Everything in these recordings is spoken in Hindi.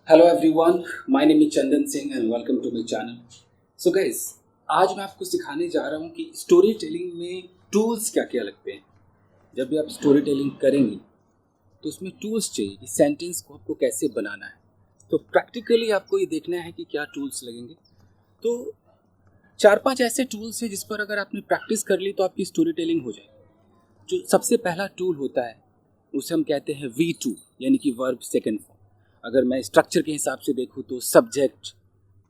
Hello everyone, my name is Chandan Singh and welcome to my channel. So guys, आज मैं आपको सिखाने जा रहा हूँ कि स्टोरी टेलिंग में टूल्स क्या क्या लगते हैं। जब भी आप स्टोरी टेलिंग करेंगे तो उसमें टूल्स चाहिए कि सेंटेंस को आपको कैसे बनाना है। तो प्रैक्टिकली आपको ये देखना है कि क्या टूल्स लगेंगे। तो 4-5 ऐसे टूल्स हैं जिस पर अगर आपने प्रैक्टिस कर ली तो आपकी स्टोरी टेलिंग हो जाएगी। जो सबसे पहला टूल होता है उसे हम कहते हैं V2, यानी कि वर्ब सेकेंड फॉर्म। अगर मैं स्ट्रक्चर के हिसाब से देखूँ तो सब्जेक्ट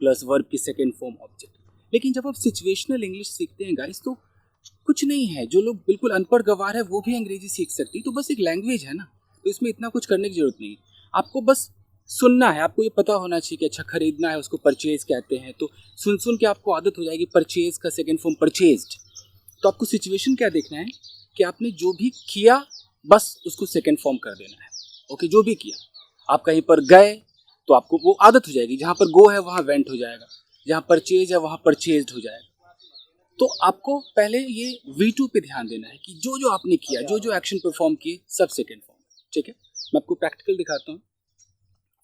प्लस वर्ब की सेकेंड फॉर्म ऑब्जेक्ट। लेकिन जब आप सिचुएशनल इंग्लिश सीखते हैं गाइस, तो कुछ नहीं है, जो लोग बिल्कुल अनपढ़ गवार है वो भी अंग्रेजी सीख सकती है। तो बस एक लैंग्वेज है ना, तो इसमें इतना कुछ करने की जरूरत नहीं है। आपको बस सुनना है, आपको ये पता होना चाहिए कि अच्छा खरीदना है, उसको परचेज कहते हैं। तो सुन सुन के आपको आदत हो जाएगी, परचेज का सेकेंड फॉर्म परचेज्ड। तो आपको सिचुएशन क्या देखना है कि आपने जो भी किया बस उसको सेकेंड फॉर्म कर देना है। ओके, जो भी किया, आप कहीं पर गए तो आपको वो आदत हो जाएगी, जहाँ पर गो है वहाँ वेंट हो जाएगा, जहाँ परचेज है वहाँ परचेज्ड हो जाएगा। तो आपको पहले ये V2 पे ध्यान देना है कि जो जो आपने किया, जो जो एक्शन परफॉर्म किए, सब सेकेंड फॉर्म। ठीक है, मैं आपको प्रैक्टिकल दिखाता हूँ।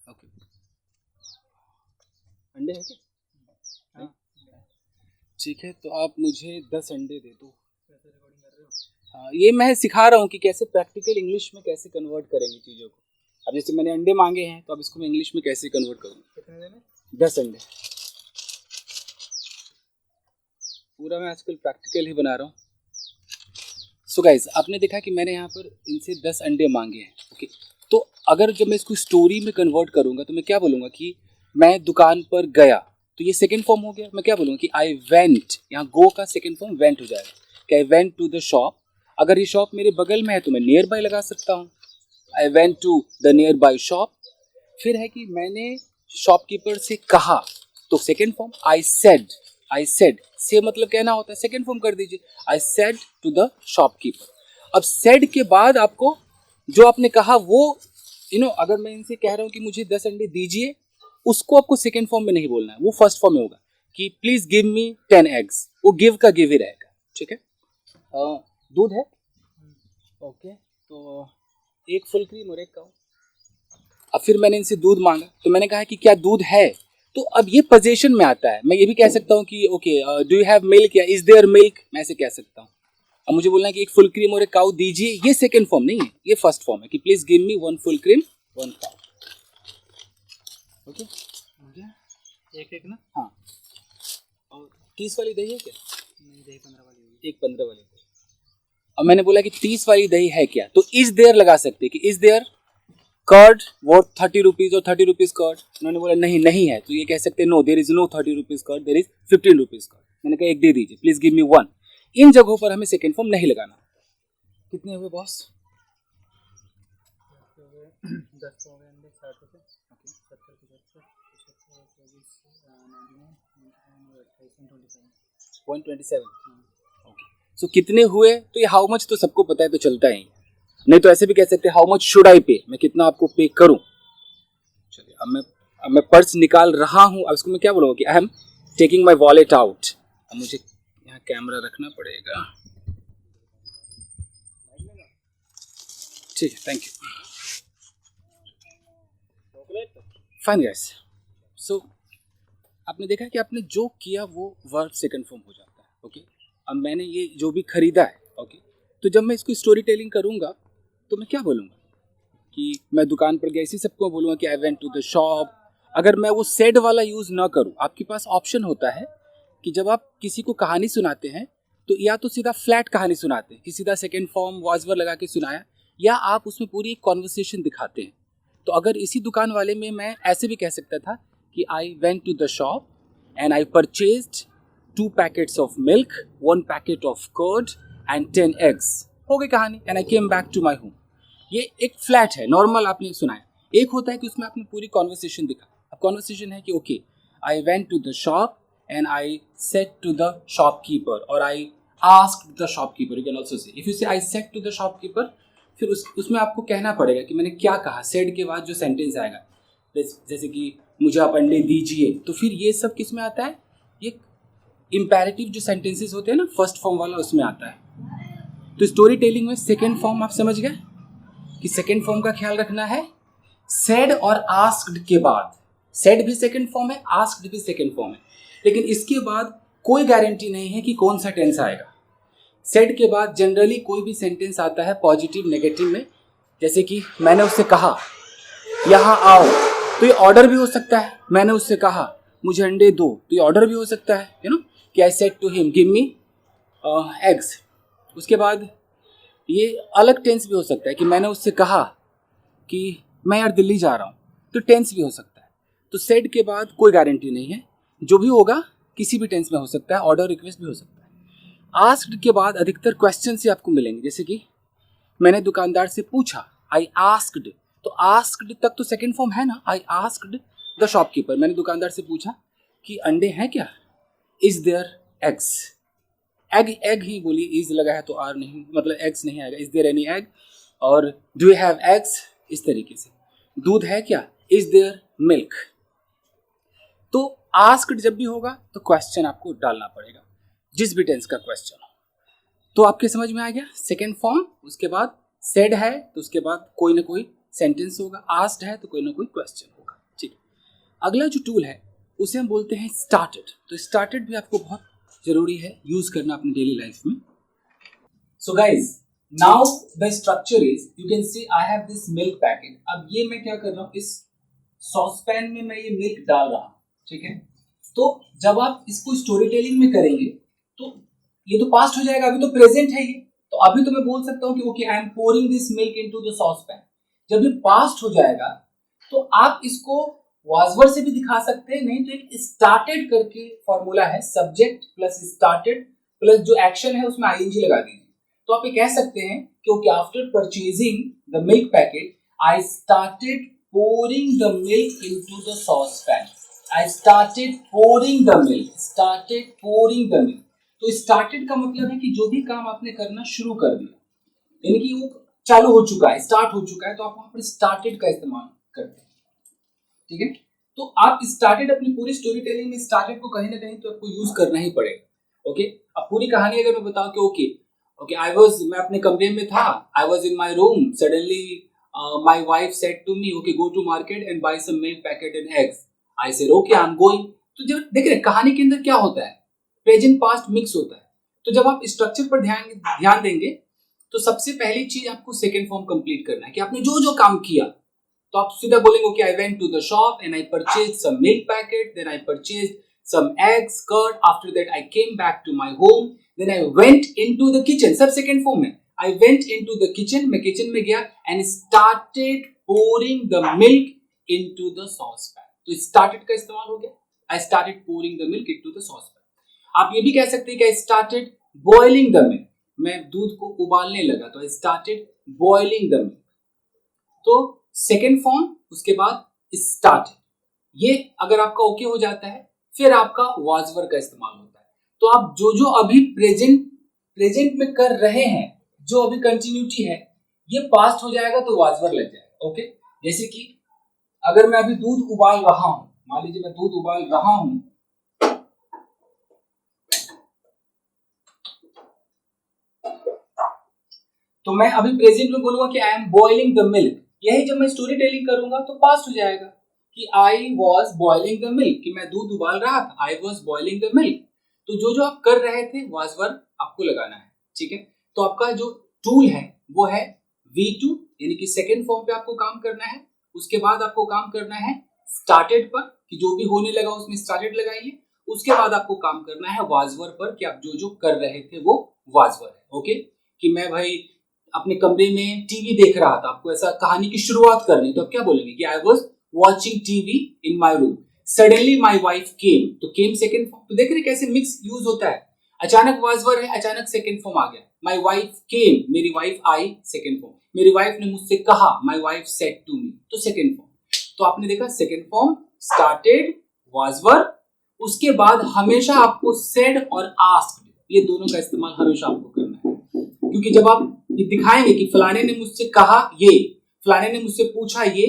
ओके, अंडे है क्या? ठीक है, तो आप मुझे 10 अंडे दे दो। हाँ, ये मैं सिखा रहा हूँ कि कैसे प्रैक्टिकल इंग्लिश में कैसे कन्वर्ट करेंगे चीज़ों को। अब जैसे मैंने अंडे मांगे हैं, तो अब इसको मैं इंग्लिश में कैसे कन्वर्ट करूँगा। कितने देने? 10 अंडे। पूरा मैं आजकल प्रैक्टिकल ही बना रहा हूँ। सो गाइज, आपने देखा कि मैंने यहाँ पर इनसे 10 अंडे मांगे हैं। ओके, तो अगर जब मैं इसको स्टोरी में कन्वर्ट करूँगा तो मैं क्या बोलूँगा कि मैं दुकान पर गया, तो ये सेकेंड फॉर्म हो गया। मैं क्या बोलूँगा कि आई वेंट, यहाँ गो का सेकेंड फॉर्म वेंट हो जाएगा कि I went to the shop. अगर ये शॉप मेरे बगल में है तो मैं नियर बाय लगा सकता हूँ, I went to the nearby shop. फिर है कि मैंने शॉपकीपर से कहा, तो second form I said. I said से मतलब कहना होता है, सेकेंड फॉर्म कर दीजिए, I said to the shopkeeper. अब सेड के बाद आपको जो आपने कहा वो अगर मैं इनसे कह रहा हूँ कि मुझे 10 अंडे दीजिए, उसको आपको सेकेंड फॉर्म में नहीं बोलना है, वो फर्स्ट फॉर्म में होगा कि प्लीज गिव मी 10 एग्स। वो गिव का गिव ही रहेगा। ठीक है, दूध है? ओके, तो एक फुल क्रीम और एक काऊ। अब फिर मैंने इनसे दूध मांगा, तो मैंने कहा कि क्या दूध है, तो अब ये पोजीशन में आता है। मैं ये भी कह सकता हूँ कि okay, do you have milk या इज देयर मिल्क, मैं ऐसे कह सकता हूँ। अब मुझे बोलना है कि एक फुल क्रीम और एक काऊ दीजिए, ये सेकंड फॉर्म नहीं है, ये फर्स्ट फॉर्म है कि please give me 1 full cream 1 cow. Okay, एक एक ना। हाँ, और 30 वाली दही है क्या? नहीं, दही 15 वाली होगी। एक 15 वाली दही। अब मैंने बोला कि 30 वाली दही है क्या, तो इज देयर लगा सकते कि is there curd worth 30 rupees और 30 रुपीज कर्ड। उन्होंने बोला नहीं नहीं है, तो ये कह सकते no, there is no 30 rupees curd, there is 15 rupees curd. मैंने कहा एक दे दीजिए, प्लीज गिव मी 1। इन जगहों पर हमें सेकेंड फॉर्म नहीं लगाना। कितने हुए बॉस? 10 हो गए, 60 रुपये, 127। ओके, सो कितने हुए, तो ये हाउ मच तो सबको पता है, तो चलता है। नहीं तो ऐसे भी कह सकते हैं हाउ मच शुड आई पे, मैं कितना आपको पे करूं। चलिए, अब मैं पर्स निकाल रहा हूं। अब इसको मैं क्या बोलूँगा कि I am taking my wallet out. अब मुझे यहाँ कैमरा रखना पड़ेगा। ठीक है, थैंक यू, फाइन गाइस। सो आपने देखा कि आपने जो किया वो वर्ब सेकंड फॉर्म हो जाता है। ओके, अब मैंने ये जो भी खरीदा है, ओके, तो जब मैं इसको स्टोरी टेलिंग करूँगा तो मैं क्या बोलूँगा कि मैं दुकान पर गया, इसी सबको बोलूँगा कि I went to the shop. अगर मैं वो सेड वाला यूज़ ना करूँ, आपके पास ऑप्शन होता है कि जब आप किसी को कहानी सुनाते हैं तो या तो सीधा फ्लैट कहानी सुनाते हैं कि सीधा सेकेंड फॉर्म वॉइस वर्ड लगा के सुनाया, या आप उसमें पूरी एक कॉन्वर्सेशन दिखाते हैं। तो अगर इसी दुकान वाले में मैं ऐसे भी कह सकता था कि I went to the shop and I purchased 2 packets of milk, 1 packet of curd and 10 eggs. हो गई कहानी, and I came back to my home. ये एक फ्लैट है, नॉर्मल आपने सुनाया। एक होता है कि उसमें आपने पूरी कॉन्वर्सेशन दिखा। अब कॉन्वर्सेशन है कि okay, I went to the shop and I said to the shopkeeper, और I asked the shopkeeper. You can also say if you say I said to the shopkeeper, फिर उसमें आपको कहना पड़ेगा कि मैंने क्या कहा। सेड के बाद जो सेंटेंस आएगा, जैसे कि मुझे आप अंडे दीजिए, तो फिर ये सब किस में आता है, ये इम्पेरेटिव जो सेंटेंसेस होते हैं ना, फर्स्ट फॉर्म वाला, उसमें आता है। तो स्टोरी टेलिंग में सेकेंड फॉर्म आप समझ गए कि सेकेंड फॉर्म का ख्याल रखना है। सेड और आस्क्ड के बाद सेड भी सेकंड फॉर्म है, आस्क्ड भी सेकंड फॉर्म है, लेकिन इसके बाद कोई गारंटी नहीं है कि कौन सा टेंस आएगा। सेड के बाद जनरली कोई भी सेंटेंस आता है पॉजिटिव नेगेटिव में, जैसे कि मैंने उससे कहा यहाँ आओ, तो ये ऑर्डर भी हो सकता है। मैंने उससे कहा मुझे अंडे दो, तो ये ऑर्डर भी हो सकता है, यू नो, कि I said to him give me eggs. उसके बाद ये अलग टेंस भी हो सकता है कि मैंने उससे कहा कि मैं यार दिल्ली जा रहा हूँ, तो टेंस भी हो सकता है। तो सेड के बाद कोई गारंटी नहीं है, जो भी होगा किसी भी टेंस में हो सकता है, ऑर्डर रिक्वेस्ट भी हो सकता है। आस्क्ड के बाद अधिकतर क्वेश्चन ही आपको मिलेंगे, जैसे कि मैंने दुकानदार से पूछा, आई आस्क्ड, तो आस्क्ड तक तो सेकंड फॉर्म है ना, आई आस्क्ड द शॉपकीपर, मैंने दुकानदार से पूछा कि अंडे हैं क्या, is there eggs, egg egg ही बोली, इज लगा है तो आर नहीं, मतलब एग्स नहीं आएगा, इज देयर एनी एग, और डू यू हैव एग्स, इस तरीके से, दूध है क्या, इज देयर मिल्क। तो आस्क्ड जब भी होगा तो क्वेश्चन आपको डालना पड़ेगा, जिस भी टेंस का क्वेश्चन हो। तो आपके समझ में आ गया सेकेंड फॉर्म। उसके बाद सेड है तो उसके बाद कोई ना कोई सेंटेंस होगा, आस्क्ड है तो कोई ना कोई क्वेश्चन होगा, ठीक है। अगला जो टूल है उसे हम बोलते हैं स्टार्टेड। तो स्टार्टेड भी आपको बहुत जरूरी है यूज करना अपनी डेली लाइफ में। So guys, now the structure is, you can see I have this milk packet. अब ये मैं क्या कर रहा हूँ, इस सॉसपैन में मैं ये मिल्क डाल रहा हूँ, ठीक है। तो जब आप इसको स्टोरी टेलिंग में करेंगे तो ये तो पास्ट हो जाएगा, अभी तो प्रेजेंट है ये, तो अभी तो मैं बोल सकता हूँ कि okay I M pouring this milk into the saucepan. जब ये पास्ट हो जाएगा तो आप इसको वाज वर्ड से भी दिखा सकते हैं, नहीं तो एक स्टार्टेड करके फॉर्मूला है, सब्जेक्ट प्लस स्टार्टेड प्लस जो एक्शन है उसमें आईएनजी लगा दीजिए। तो आप ये कह सकते हैं कि okay after purchasing the milk packet I started pouring the milk into the saucepan, I started pouring the milk, started pouring the milk. तो स्टार्टेड का मतलब है कि जो भी काम आपने करना शुरू कर दिया, यानी कि वो चालू हो चुका है, स्टार्ट हो चुका है, तो आप वहां पर स्टार्टेड का इस्तेमाल करते हैं, ठीक है। तो आप स्टार्टेड अपनी पूरी स्टोरी टेलिंग में स्टार्टेड को कहीं ना कहीं तो आपको यूज करना ही पड़ेगा, ओके। अब पूरी कहानी अगर मैं बताऊं कि ओके ओके मैं अपने कमरे में था, I was in my room, suddenly my wife said to me okay go to market and buy some milk packet and eggs, I said okay I am going. तो जब देख रहे कहानी के अंदर क्या होता है, प्रेजेंट पास्ट मिक्स होता है। तो जब आप स्ट्रक्चर पर ध्यान देंगे तो सबसे पहली चीज आपको सेकंड फॉर्म कंप्लीट करना है कि आपने जो जो काम किया, तो आप सीधा बोलेंगे okay I went to the shop and I purchased some milk packet, then I purchased some eggs, curd, after that I came back to my home, then I went into the kitchen, सब सेकंड फॉर्म है। I went into the kitchen, मैं किचन में गया and started pouring the milk into the saucepan. तो स्टार्टेड का इस्तेमाल हो गया, I started pouring the milk into the saucepan. आप ये भी कह सकते हैं कि I started boiling the milk, मैं दूध को उबालने लगा, तो I started boiling the milk. तो सेकेंड फॉर्म, उसके बाद स्टार्टेड, ये अगर आपका ओके हो जाता है फिर आपका वाज वर्ब का इस्तेमाल होता है। तो आप जो जो अभी प्रेजेंट में कर रहे हैं, जो अभी कंटिन्यूटी है, ये पास्ट हो जाएगा तो वाज वर्ब लग जाएगा, ओके। जैसे कि अगर मैं अभी दूध उबाल रहा हूं, मान लीजिए मैं दूध उबाल रहा हूं, तो मैं अभी प्रेजेंट में बोलूंगा कि I am boiling the milk. यही जब मैं स्टोरी टेलिंग करूंगा तो पास्ट हो जाएगा कि I was boiling the milk, कि मैं दूध उबाल रहा था, I was boiling the milk. तो जो जो आप कर रहे थे वाज वर्ब आपको लगाना है, ठीक है। तो आपका जो टूल है वो है V2, यानी कि सेकेंड फॉर्म पे आपको काम करना है। उसके बाद आपको काम करना है स्टार्टेड पर, कि जो भी होने लगा उसमें स्टार्टेड लगाइए। उसके बाद आपको काम करना है वाज वर्ब पर, कि आप जो जो कर रहे थे वो वाज वर्ब है, ओके। कि मैं भाई अपने कमरे में टीवी देख रहा था, आपको ऐसा कहानी की शुरुआत करनी, तो आप क्या बोलेंगे कि I was watching TV in my room, suddenly my wife came, तो केम सेकंड फॉर्म। तो देख रहे कैसे मिक्स यूज होता है, अचानक वाज वर्ब है, अचानक सेकंड फॉर्म आ गया। माय वाइफ केम, मेरी वाइफ आई, सेकंड फॉर्म। मेरी वाइफ ने मुझसे कहा, my wife said to me, तो सेकंड फॉर्म। तो आपने देखा second form, started, was verb. उसके बाद हमेशा आपको सेड और आस्क्ड, ये दोनों का इस्तेमाल हमेशा आपको करना है, क्योंकि जब आप ये दिखाएंगे कि फलाने ने मुझसे कहा ये, फलाने ने मुझसे पूछा ये,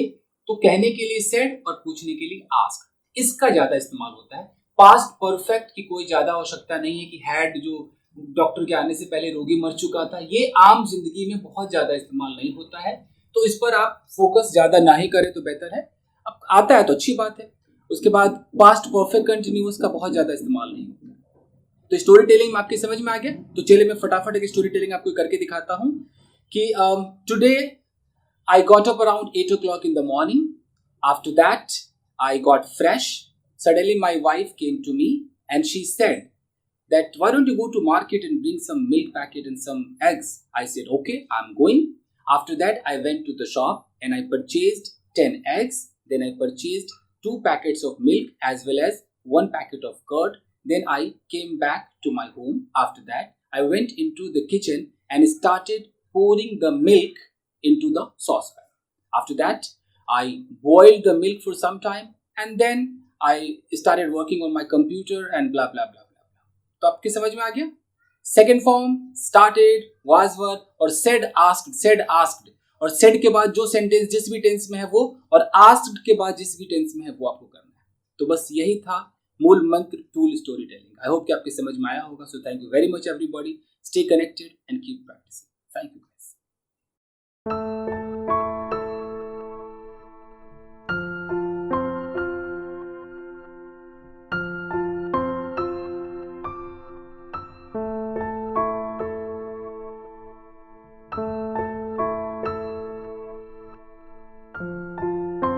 तो कहने के लिए सेड और पूछने के लिए आस्क, इसका ज्यादा इस्तेमाल होता है। पास्ट परफेक्ट की कोई ज्यादा आवश्यकता नहीं है कि हैड, जो डॉक्टर के आने से पहले रोगी मर चुका था, ये आम जिंदगी में बहुत ज्यादा इस्तेमाल नहीं होता है। तो इस पर आप फोकस ज्यादा ना ही करें तो बेहतर है। अब आता है तो अच्छी बात है। उसके बाद पास्ट परफेक्ट कंटिन्यूअस का बहुत ज़्यादा इस्तेमाल नहीं होता। तो स्टोरी टेलिंग में आपकी समझ में आ गया। तो चलिए मैं फटाफट एक स्टोरी टेलिंग आपको करके दिखाता हूँ कि today I got up around 8 o'clock in the morning. After that, I got fresh. Suddenly, my wife came to me and she said that why don't you go to market and bring some milk packet and some eggs? I said, okay, I'm going. After that, I went to the shop and I purchased 10 eggs. Then I purchased 2 packets of milk as well as 1 packet of curd. Then I came back to my home. After that, I went into the kitchen and started pouring the milk into the saucepan. After that, I boiled the milk for some time and then I started working on my computer and blah blah blah blah blah. तो आपकी समझ में आ गया। Second form started, was were और said asked और said के बाद जो सेंटेंस जिस भी टेंस में है वो और asked के बाद जिस भी टेंस में है वो आपको करना है। तो बस यही था मूल मंत्र tool storytelling. I hope कि आपकी समझ में आया होगा। So thank you very much everybody. Stay connected and keep practising. Thank you.